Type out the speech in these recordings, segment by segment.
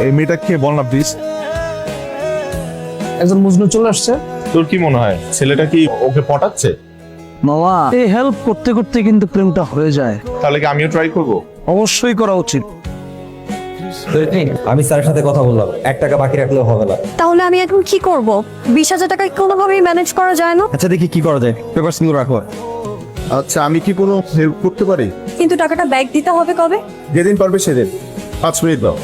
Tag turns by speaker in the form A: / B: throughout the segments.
A: এই মেয়েটা কে বল না প্লিজ।
B: একজন মজনু চলে আসছে।
A: তোর কি মনে হয় ছেলেটা কি ওকে পটাচ্ছে?
B: মামা, এই হেল্প করতে করতে কিন্তু প্রেমটা হয়ে যায়।
A: তাহলে কি আমিও ট্রাই করব?
B: অবশ্যই করা উচিত।
C: আমি স্যারের সাথে কথা বললাম, 1 টাকা বাকি রাখলেও হবে না।
D: তাহলে আমি এখন কি করব? 20,000 টাকা কোনোভাবেই ম্যানেজ করা যায় না?
C: আচ্ছা দেখি কি করা যায়, পেপারস গুলো রাখো।
A: আচ্ছা আমি কি কোনো হেল্প করতে পারি?
D: কিন্তু টাকাটা ব্যাক দিতে হবে কবে?
A: যেদিন পারবে সেদিন। 5 মিনিট দাও।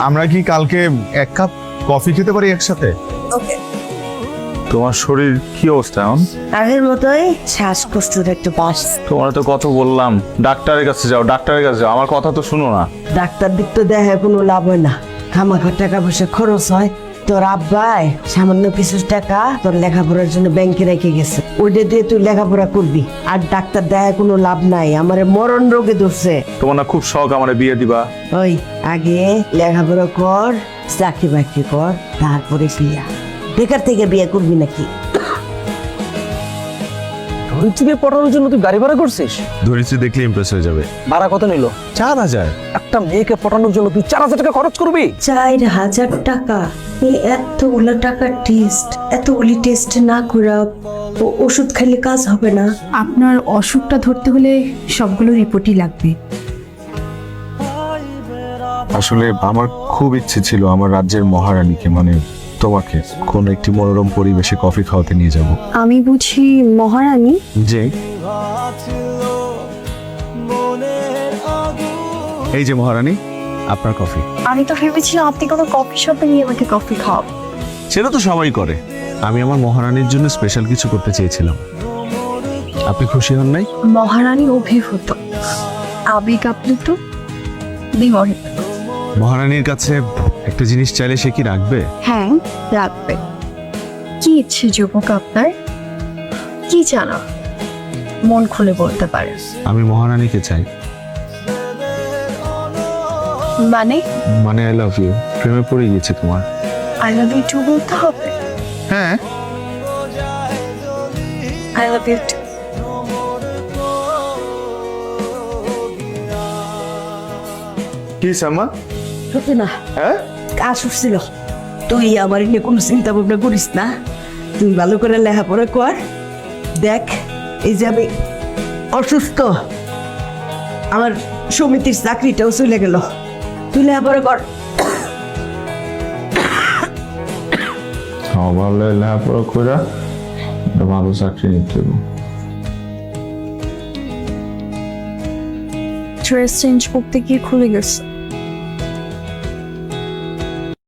A: আমরা কি কালকে 1 কাপ কফি খেতে পারি একসাথে?
D: ওকে।
A: তোমার শরীর কি অবস্থা এখন?
E: আগের মতোই শ্বাসকষ্টের একটু পাস।
A: তোমার তো কত বললাম ডাক্তারের কাছে যাও, ডাক্তারের কাছে যাও, আমার কথা তো শুনো না।
E: ডাক্তার দিক তো দেখে কোনো লাভ হয় না, খামাখা টাকা পয়সা খরচ হয়। তোর আব্বাই সামান্য কিছু টাকা তোর লেখাপড়ার জন্য ব্যাংকে রেখে গেছে, ওইটা দিয়ে তুই লেখাপড়া করবি। আর ডাক্তার দেখায় কোনো লাভ নাই, আমার মরণ রোগে ধরছে।
A: তোমার না খুব শখ আমার বিয়ে দিবা?
E: ওই আগে লেখাপড়া কর, চাকরি বাকরি কর, তারপরে বিয়া। বেকার থেকে বিয়ে করবি নাকি?
B: ধরিত্রীকে পটানোর জন্য তুই গাড়ি ভাড়া করছিস?
A: ধরিত্রী দেখলে ইমপ্রেস হয়ে যাবে।
B: ভাড়া কত নিল?
A: 4000।
B: একটা মেয়েকে পটানোর জন্য তুই 4,000 টাকা খরচ করবি?
E: 4,000 টাকা? এতগুলো টাকার টেস্ট, এতগুলি টেস্ট না করে ওষুধ খাইলে কাজ হবে না?
F: আপনার অসুখটা ধরতে হলে সবগুলো রিপোর্টই লাগবে।
A: আসলে আমার খুব ইচ্ছে ছিল আমার রাজ্যের মহারানীকে, মানে তোমাকে, কোন একটি মনোরম পরিবেশে কফি খাওয়াতে নিয়ে যাব।
D: আমি বুঝি মহারানী?
A: যে এই যে মহারানী, আপনার কফি।
D: আমি তো ভেবেছিলাম আপনি কোনো কফি শপে নিয়ে আমাকে কফি খাওয়াবেন।
A: সেটা তো সবাই করে, আমি আমার মহারানীর জন্য স্পেশাল কিছু করতে চেয়েছিলাম। আপনি খুশি হন নাই?
D: মহারানী অভিভূত, আবেগ আপ্লুত, বিমোহিত।
A: মহারানীর কাছে একটা জিনিস চাইলে সে কি রাখবে?
D: হ্যাঁ, রাখবে। কি ইচ্ছে যুবক আপনার? কি জানা, মন খুলে বলতে পারে।
A: আমি মহারানীকে চাই।
D: মানে
A: আই লাভ ইউ, প্রেমে পড়ে গিয়েছে তোমার।
D: আই লাভ ইউ টু বলতে হবে?
A: হ্যাঁ।
D: I love you too.
A: কি সামা?
E: সত্যি না,
A: হ্যাঁ
E: কাজ উঠছিল। তুই আমার নিয়ে কোনো চিন্তা ভাবনা করিস না, তুই ভালো করে লেখাপড়া কর। দেখ, এই যে আমি অসুস্থ, আমার সমিতির চাকরিটাও চলে গেল, তুই লেখাপড়া কর।
A: ভালো লেখাপড়া করে ভালো চাকরি নিতে হবে।
D: ড্রেস চেঞ্জ করতে গিয়ে খুলে গেছে।